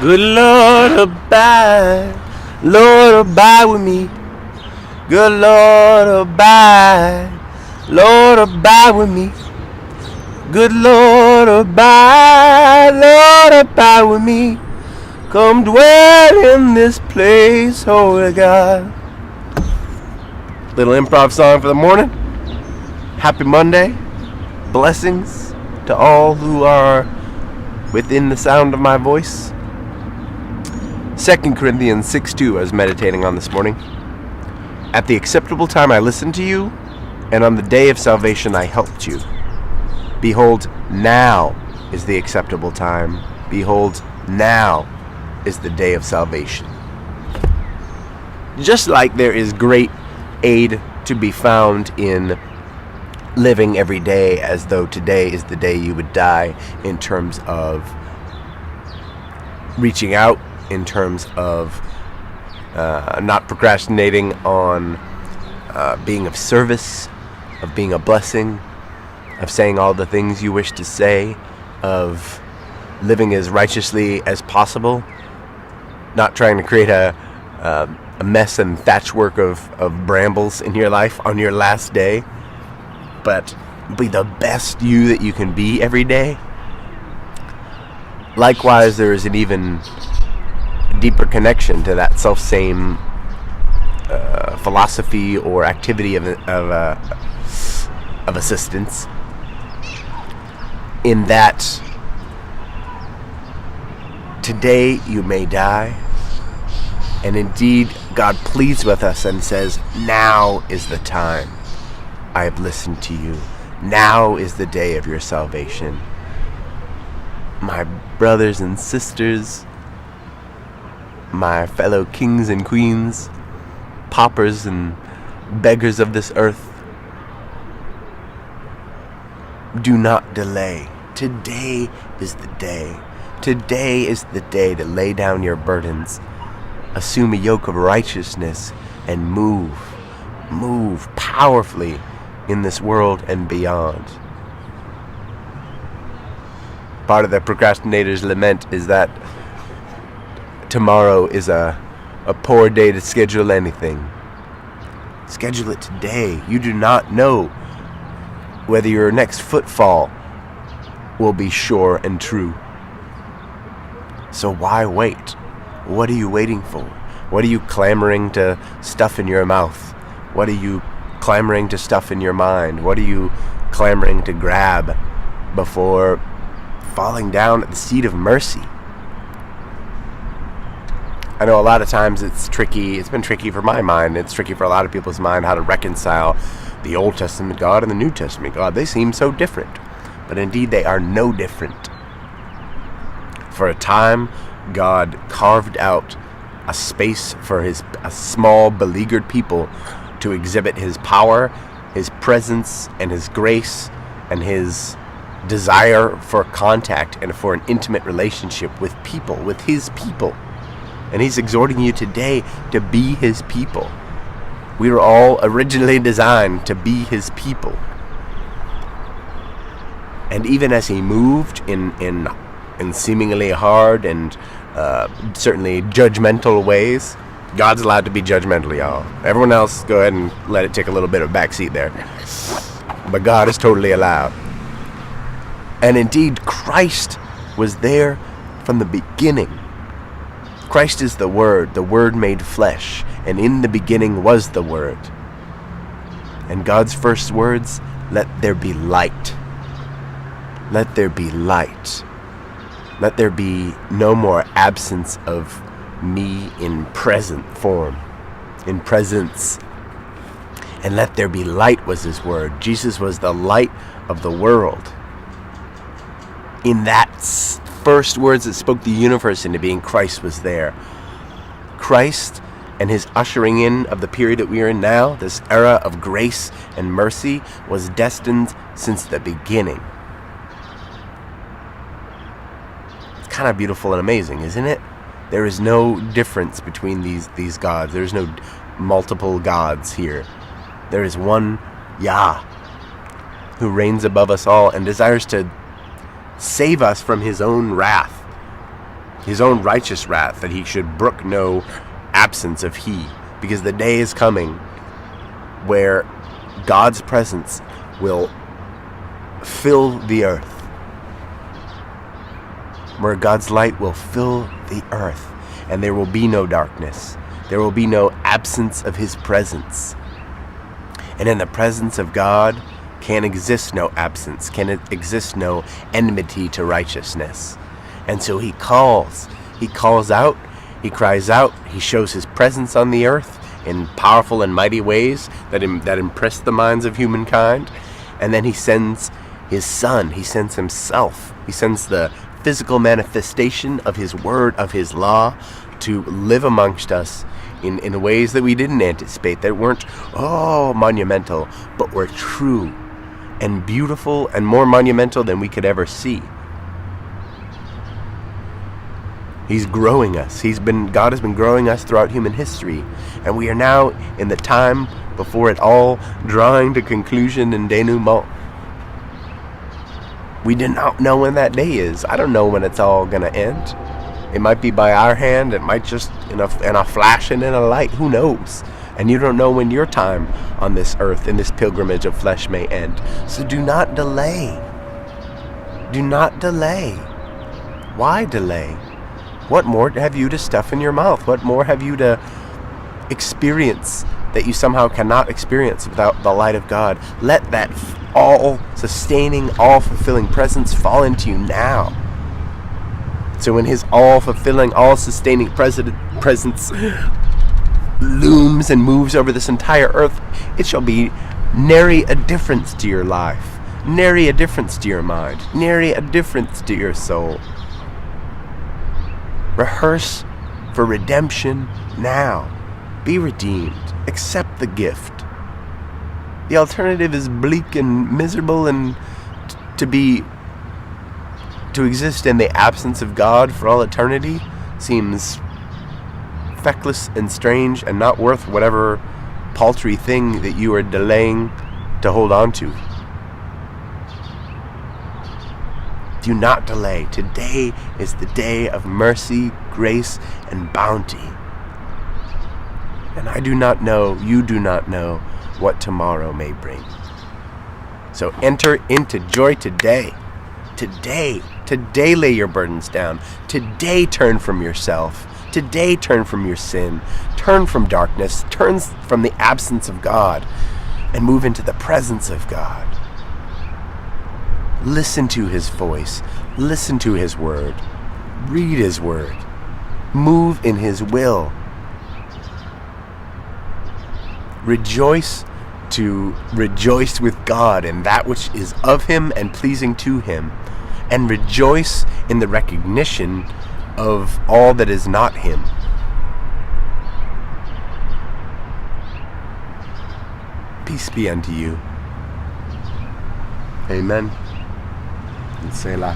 Good Lord, abide with me. Good Lord, abide with me. Good Lord, abide with me. Come dwell in this place, holy God. Little improv song for the morning. Happy Monday. Blessings to all who are within the sound of my voice. 2 Corinthians 6:2 I was meditating on this morning. At the acceptable time I listened to you, and on the day of salvation I helped you. Behold, now is the acceptable time. Behold, now is the day of salvation. Just like there is great aid to be found in living every day as though today is the day you would die, in terms of reaching out, in terms of not procrastinating on being of service, of being a blessing, of saying all the things you wish to say, of living as righteously as possible, not trying to create a mess and thatchwork of brambles in your life on your last day, but be the best you that you can be every day. Likewise, there is an even deeper connection to that self-same philosophy or activity of assistance, in that today you may die, and indeed God pleads with us and says, now is the time. I have listened to you. Now is the day of your salvation. My brothers and sisters, my fellow kings and queens, paupers and beggars of this earth, do not delay. Today is the day. Today is the day to lay down your burdens, assume a yoke of righteousness, and move powerfully in this world and beyond. Part of the procrastinator's lament is that tomorrow is a poor day to schedule anything. Schedule it today. You do not know whether your next footfall will be sure and true. So why wait? What are you waiting for? What are you clamoring to stuff in your mouth? What are you clamoring to stuff in your mind? What are you clamoring to grab before falling down at the seat of mercy? I know a lot of times it's tricky. It's been tricky for my mind. It's tricky for a lot of people's mind how to reconcile the Old Testament God and the New Testament God. They seem so different. But indeed, they are no different. For a time, God carved out a space for a small, beleaguered people to exhibit his power, his presence, and his grace, and his desire for contact and for an intimate relationship with people, with his people. And he's exhorting you today to be his people. We were all originally designed to be his people. And even as he moved in seemingly hard and certainly judgmental ways, God's allowed to be judgmental, y'all. Everyone else, go ahead and let it take a little bit of backseat there. But God is totally allowed. And indeed, Christ was there from the beginning. Christ is the Word made flesh, and in the beginning was the Word. And God's first words, let there be light. Let there be light. Let there be no more absence of me in present form, in presence. And let there be light was his word. Jesus was the light of the world. In that first words that spoke the universe into being, Christ was there. Christ and his ushering in of the period that we are in now, this era of grace and mercy, was destined since the beginning. It's kind of beautiful and amazing, isn't it? There is no difference between these gods. There's no multiple gods here. There is one Yah who reigns above us all and desires to save us from his own wrath. his own righteous wrath, that he should brook no absence of he, because the day is coming where God's presence will fill the earth, where God's light will fill the earth, and there will be no darkness. There will be no absence of his presence. And in the presence of God can exist no absence, can exist no enmity to righteousness. And so he calls out, he cries out, he shows his presence on the earth in powerful and mighty ways that impress the minds of humankind. And then he sends his son, he sends himself, he sends the physical manifestation of his word, of his law, to live amongst us in ways that we didn't anticipate, that weren't monumental, but were true and beautiful and more monumental than we could ever see. He's growing us. God has been growing us throughout human history, and we are now in the time before it all drawing to conclusion and denouement. We do not know when that day is. I don't know when it's all going to end. It might be by our hand. It might just in a flash and in a light. Who knows? And you don't know when your time on this earth, in this pilgrimage of flesh, may end. So do not delay. Do not delay. Why delay? What more have you to stuff in your mouth? What more have you to experience that you somehow cannot experience without the light of God? Let that all-sustaining, all-fulfilling presence fall into you now. So when his all-fulfilling, all-sustaining presence looms and moves over this entire earth, it shall be nary a difference to your life, nary a difference to your mind, nary a difference to your soul. Rehearse for redemption now. Be redeemed. Accept the gift. The alternative is bleak and miserable, and to exist in the absence of God for all eternity seems feckless and strange and not worth whatever paltry thing that you are delaying to hold on to. Do not delay. Today is the day of mercy, grace, and bounty. And I do not know, you do not know what tomorrow may bring. So enter into joy today. Today lay your burdens down. Today turn from yourself. Today turn from your sin. Turn from darkness. Turn from the absence of God and move into the presence of God. Listen to his voice. Listen to his word. Read his word. Move in his will. Rejoice to rejoice with God in that which is of him and pleasing to him, and rejoice in the recognition of all that is not him. Peace be unto you. Amen. And Selah.